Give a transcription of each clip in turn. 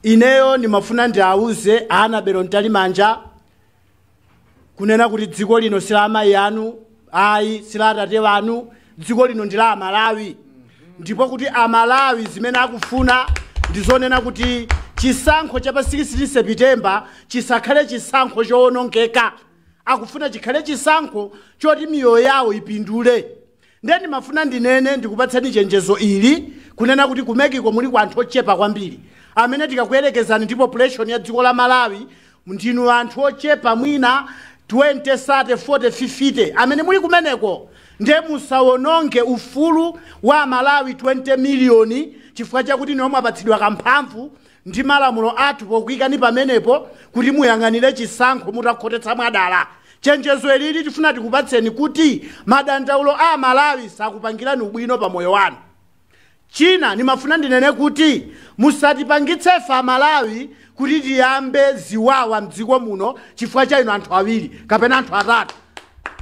ineyo nimafuna ndiauze ana bero ntalimanja kunena kuti dziko lino sila amayi anu ayi sila atate wanu dziko lino ndila Amalawi ndipo kuti Amalawi zimene akufuna ndizonena kuti chisankho cha pa 16 September chisakhale chisankho choonongeka akufuna chikhale chisankho choti miyoyo yawo ipindule ndeni mafuna ndinene ndikupatsani chenjezo ili kunena kuti kumekiko muli kwa anthu ochepa kwambiri amene tikakuyerekezani ndi population ya dziko la Malawi ndinu anthu ochepa mwina 20 30 40 50 amene muli kumeneko nde musawononge ufulu wa Malawi 20 million chifukwa chakuti nomwe apatsidwa kamphamvu ndi malamulo athu pokuyikani pamenepo kuti muyang'anire chisankho mutakhotetsa mwadala chenjezo elili tifuna tikupatseni kuti madandaulo a Malawi sakupangirani ubwino pa moyo wanu china nimafuna ndinene kuti musatipangitse fa Malawi kuti tiyambe ziwawa mdziko muno chifukwa cha inu anthu awiri kapena anthu atatu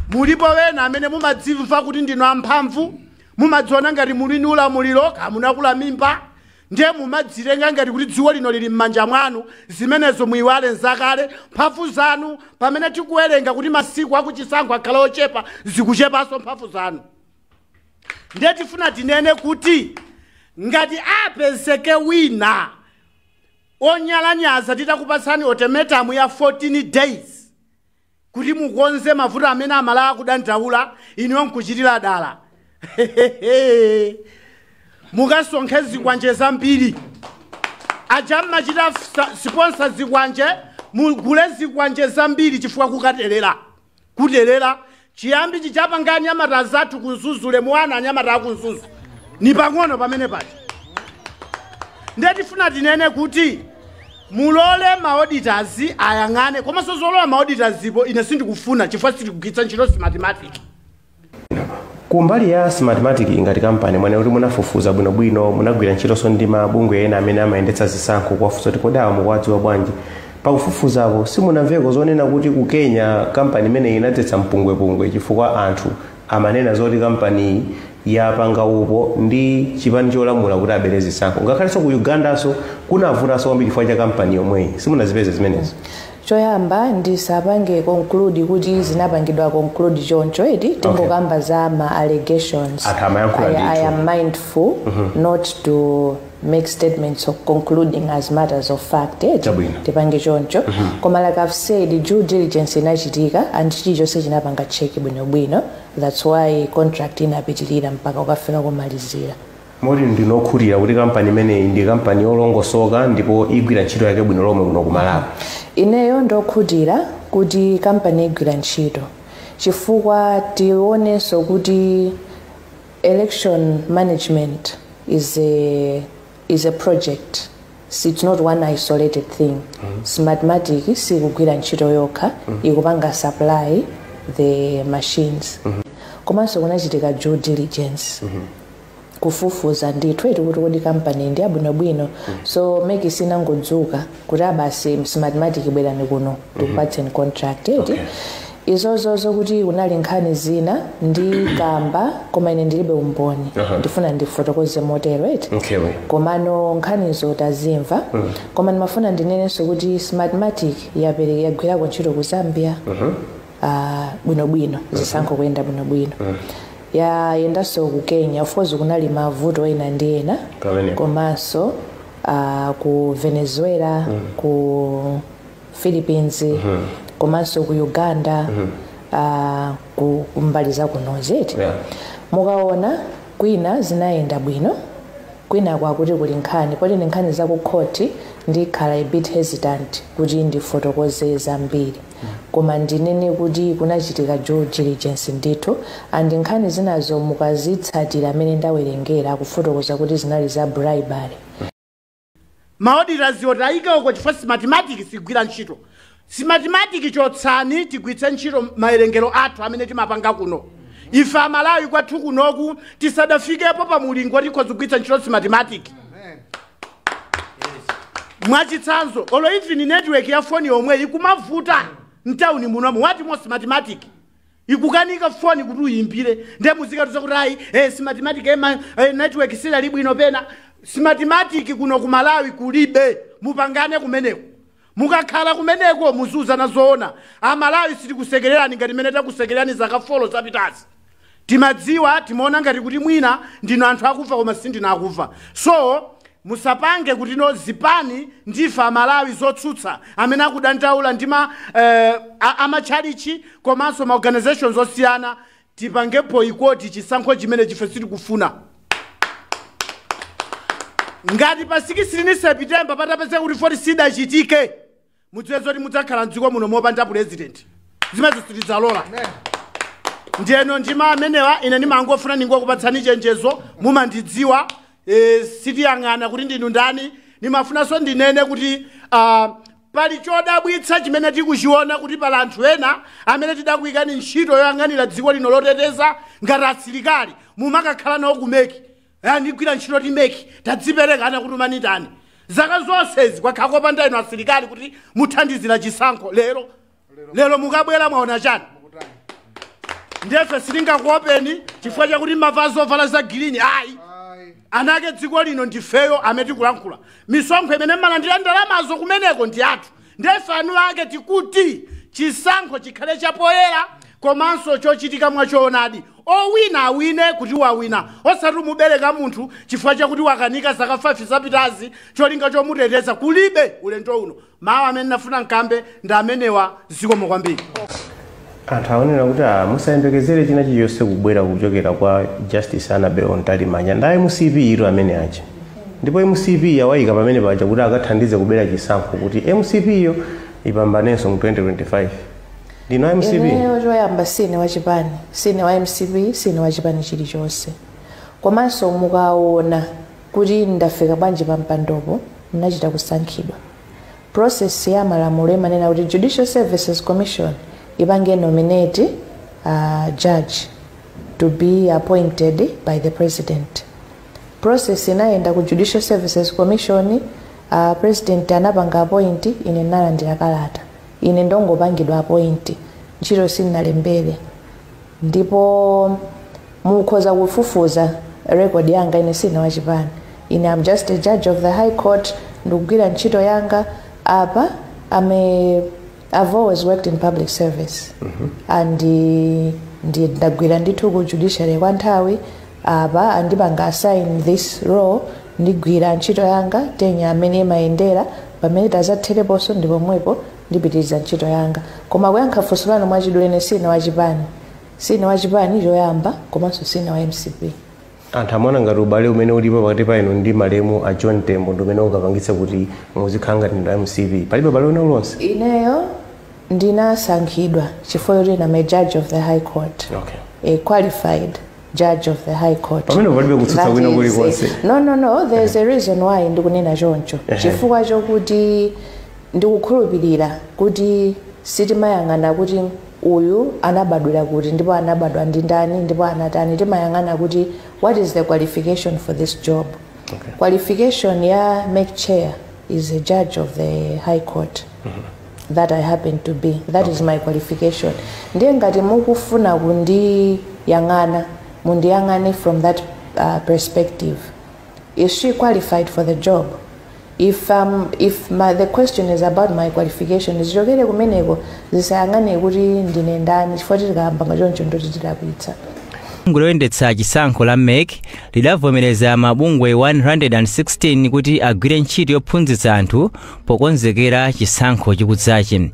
mulipo wena amene mumadzimva kuti ndinu amphamvu mumadziona ngati muli ndi ulamuliro kamunakula mimba ndiye mumadzilenga ngati kuti dziko lino lili m'manja mwanu zimenezo muyiwale nzakale mphamvu zanu pamene tikuwerenga kuti masiku akuchisankho akhala ochepa zikuchepanso mphamvu zanu ndiye tifuna tinene kuti ngati apezeke wina onyalanyaza titakupatsani ultimatum ya 14 days kuti mukonze mavuto amene Amalawi akudandaula iniwo nkuchitira dala mukasonkhe zikwanje zambiri aja mmachita sponsor zikwanje mugule zikwanje zambiri chifukwa kuterera chiyambi chichapanga anyamata zathu kunzuzule mwana anyamata akunzuzu ni pang'ono pamene pati ndiye tifuna tinene kuti mulole mauditors ayang'ane komanso zolola mauditors ipo ine sindikufuna chifukwa sitikugwiritsa ntchito mathematic kumbali ya Smartmatic ngati kampani mwana kuti munafufuza bwinobwino munagwira ntchito so ndi mabungwe ena amene amayendetsa zisankho kwafuso tikodawa mukwadziwa bwanji pa kufufuzapo simunamveko zonena kuti ku Kenya kampani imene inatetsa mpungwepungwe chifukwa anthu amanena zoti kampani yapanga upo ndi chipani cholamula kuti abere zisankho ngakhalenso ku Ugandaso kunavutanso kwambiri chifukwa cha kampani yomweyi simunazipeze zimenezo choyamba ndisapange conclude kuti zinapangidwa conclude choncho iti tingokamba za ma allegations I am mindful not to make statements of concluding as matters of fact tipange choncho koma like I've said due diligence inachitika and chilichonse chinapanga check bwinobwino that's why contract inapitilira mpaka ukafika kumalizira mori ndinokhulira kuti kampani imene ndi kampani yolongosoka ndipo igwira ntchito yake bwino lomwe kuno ku Malawi ineyo ndokhulira kuti kampani igwira ntchito chifukwa tionenso kuti election management is a project. It's not one isolated thing. Smartmatic sikugwira ntchito yokha ikupanga supply the machines komanso kunachitika due diligence kufufuza ndithu kuti kodi kampani ndi abwinobwino so make sinangodzuka kuti abasi Smartmatic bwerani kuno tukupatseni contract izozo kuti kunali nkhani zina ndi kamba koma ine ndilibe umboni ndifuna ndifotokoze motero komano nkhanizo tazimva koma ndimafuna ndinenenso kuti Smartmatic yagwira ntchito ku Zambia bwinobwino zisankho kuyenda bwinobwino yendanso ku Kenya of course kunali mavuto ena ndi ena komanso ku Venezuela ku Philippines komanso ku Uganda ku mbali za kunozeti mukaona kwina zinayenda bwino kwina kwakuti kuli nkhani poti ni nkhani za ku court ndikhala a bit hesitant kuti ndifotokoze zambiri koma ndinene kuti kunachitika due diligence ndithu and nkhani zinazo mukazitsatira amene ndawerengera kufotokoza kuti zinali za bribery mauditors yotayika uko chifukwa Smartmatic sigwira ntchito Smartmatic chotsani tigwitse ntchito maerengero athu amene timapanga kuno ife Amalawi kwathu kunoku tisadafikepo pa mulingo tikhozigwitsa ntchito Smartmatic mwachitsanzo olo even network ya phone yomwe ikumavuta mtauni munomu wati mo Smartmatic ikukanika phone kuti uyimbire ndiye muzika tuza kuti ayi Smartmatic network sila libwino pena Smartmatic kuno ku Malawi kulibe, mupangane kumeneko. Mukakhala kumeneko muzuzana zoona. Malawi sitikusekererani ngati mene takusekererani zaka 4 zapitazi. Timadziwa timaona ngati kuti mwina ndino anthu akufa koma sindina akufa. So musapange kuti no zipani ndifa Malawi zotsutsa amene akudandaula ndima amachalichi komanso ma organizations osiyana tipange boycott chisankho chimene chife sitikufuna. Ngati pa 16 September patapeze kuti 40 sida chitike mudziwe zoti mudzakhala mdziko muno mopanda president. Zimezo sitidzalola. Ndiyeno ndima amenewa ine ndimangofuna ningokupatsani chenjezo mumandidziwa sitiyang'ana kuti ndinu ndani nimafunanso ndinene kuti pali chodabwitsa chimene tikuchiona kuti pala anthu ena amene tidakuyikani ntchito yoyang'anira dziko lino loteteza ngati asilikali mumakakhala nawo kumeki ndigwira ntchito timeki tadziperekana kuti umanitani zaka zonsezi kwakhala kopanda inu asilikali kuti muthandizira chisankho lero mukabwera mwaona chani ndefe sitingakuopeni chifukwa chakuti mavazi ovala za girini ayi anake dziko lino ndifeyo amene tikulankhula misonkho imene mmalandira ndalamazo kumeneko ndi athu ndefe anu ake tikuti chisankho chikhale chapoyera komanso chochitika mwachoonadi owina awine kuti wawina osati mubereka munthu chifukwa chakuti wakanika zaka 5 zapitazi cholinga chomuteteza kulibe ulendo uno mawu amene nafuna nkambe ndi amenewa zikomo kwambiri. Anthu aonera kuti musayembekezere china chilichonse kubwera kuchokera kwa Justice Annabel Ontalimanya ndi MCP iro amene aja ndipo MCP yawayika pamene paja kuti akathandize kubera chisankho kuti MCP iyo ipambanenso mu 2025 ndino MCP ineyo choyamba sine wachipani sine wa MCP sine wachipani chilichonse komanso mukaona kuti ndafika bwanji pampandopo munachita kusankhidwa process ya malamulo imanena kuti Judicial Services Commission ipange nominate a judge to be appointed by the president. Process inaenda ku Judicial Services Commission, president anapanga appoint ine nalandira kalata. Ine ndongopangidwa appoint ntchito sinalembere. Ndipo mukhoza kufufuza record yanga ine sina wachipani. Ine am just a judge of the High Court ndikugwira ntchito yanga apa I've always worked in public service and ndagwira ndithu ku judiciary kwa nthawi apa andipanga assign this role ndigwira ntchito yanga tenya amene imayendera pamene tazathereponso ndipo mwepo ndipitiriza ntchito yanga koma kuyankha funso lanu mwachidule sine wachipani choyamba komanso sine wa MCP. Anthu amona ngati ubale umene ulipo pakati pa inu ndi malemu a John Tembo umene ukapangitsa kuti muzikhala ngati ndi MCP palibe bale una ulonse. Ineyo ndinasankhidwa chifukwa kuti I'm a judge of the High Court. Okay. A qualified judge of the High Court. Pamene palibe kutsutsa wina kuli konse. No, there's a reason why ndikunena choncho. Chifukwa chokuti ndikukhulupirira kuti sitimayang'ana kuti uyu anabadwira kuti ndipo anabadwa ndi ndani ndipo anatani timayang'ana kuti what is the qualification for this job. Okay. Qualification ya make chair is a judge of the High Court. That I happen to be. That is my qualification. Ndiye ngati mukufuna kundiyang'ana mundiyang'ane from that perspective. Is she qualified for the job? If the question is about my qualification, is jogere kumeneko zisayang'ane kuti ndine ndani chifukwa tikamba choncho ndoti tidakwitsa. Bungwe loyendetsa chisankho la MEC lidavomereza mabungwe 116 kuti agwire ntchito yophunzitsa anthu pokonzekera chisankho chikudzachi.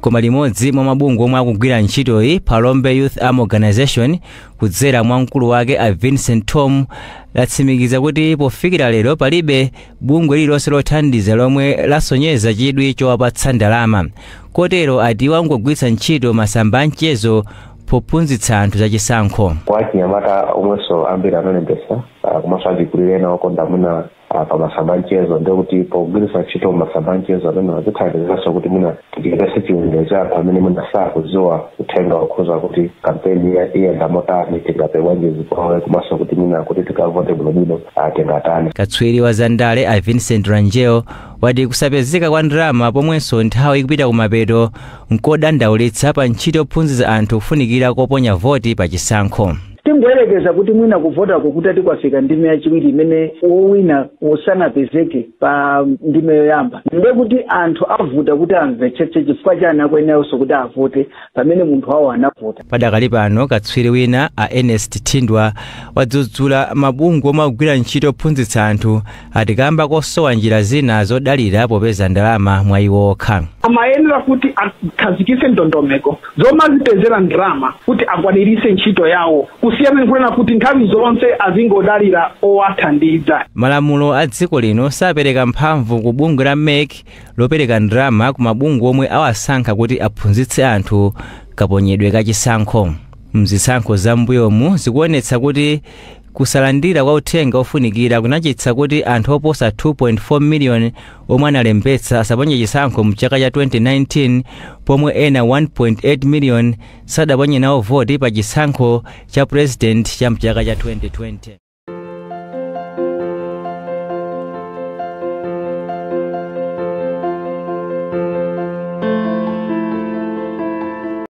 Koma limodzi mwa mabungwe omwe akugwira ntchitoyi Palombe Youth Arm Organization kudzera mwa mkulu wake a Vincent Tom latsimikiza kuti pofikira lero palibe bungwe lililonse lothandiza lomwe lasonyeza chidwi chowapatsa ndalama. Kotero ati wangogwiritsa ntchito masamba amchezo pophunzitsa anthu za chisankho. Wachinyamata omwenso ambiri anonembesa komanso ajikulire nawo kondamuna pa masamba amchezo ndekuti pogwiritsa ntchito masamba amchezo amene azithandizaso kuti muna tikipese chiwundo cha pamene munasaa kudziwa kuthenga wakhuza kuti kampeni iyenda motani tingapewa njezi kwawe komanso kuti mina kuti tikavote bwinobwino tingatani. Katswiri wa Zandale a Vincent Rangel wati kusapezeka kwa ndalama pomwenso nthawi ikupita kumapeto nkodandaulitsa pa ntchito yophunzitsa anthu kufunikira koponya voti pa chisankho. tingoyerekeza kuti mwina kuvota kokutati kwafika ndime yachiwiri imene wowina usanapezeke pa ndime yoyamba ndekuti anthu avuta kuti amvetsetse chifukwa chani akuyeneranso kuti avote pamene munthu wawo anavota. Padakali pano katswiri wina a Ernest Thindwa wadzudzula mabungwe omwe akugwira ntchito yophunzitsa anthu atikamba kosowa njira zina zodalira popeza ndalama mwa iwo okha. Amayenera kuti akhazikitse ndondomeko zomazipezera ndalama kuti akwaniritse ntchito yawo kusiyana nkunena kuti nthawi zonse azingodalira owathandiza. Malamulo a dziko lino sapereka mphamvu ku bungwe la MEC lopereka ndalama ku mabungwe omwe awasankha kuti aphunzitse anthu kaponyedwe kachisankho. Mzisankho zambuyomu zikuonetsa kuti kusalandira kwa uthenga ofunikira kunachititsa kuti anthu oposa 2.4 million omwe analembetsa asaponye chisankho mu chaka cha 2019 pomwe ena 1.8 million sadaponye nawo voti pa chisankho cha president cha mu chaka cha 2020.